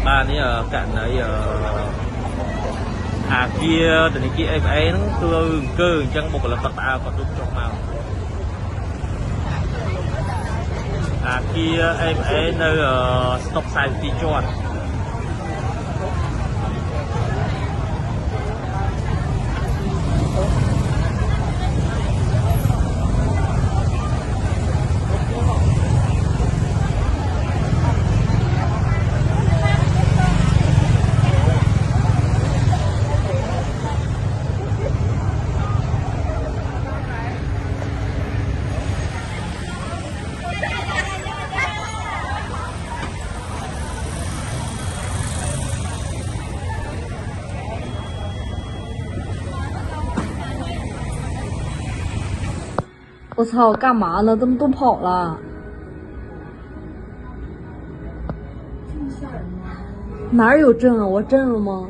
បាទនេះកណ្ណីអាគារធនាគារ FA ហ្នឹងគឺអង្គើអញ្ចឹងបុគ្គលិកគាត់ផ្អើគាត់ទូចុះមកអាគារ FA នៅស្តុក42ជាន់我操，干嘛呢？怎么都跑了？哪儿有证啊？我证了吗？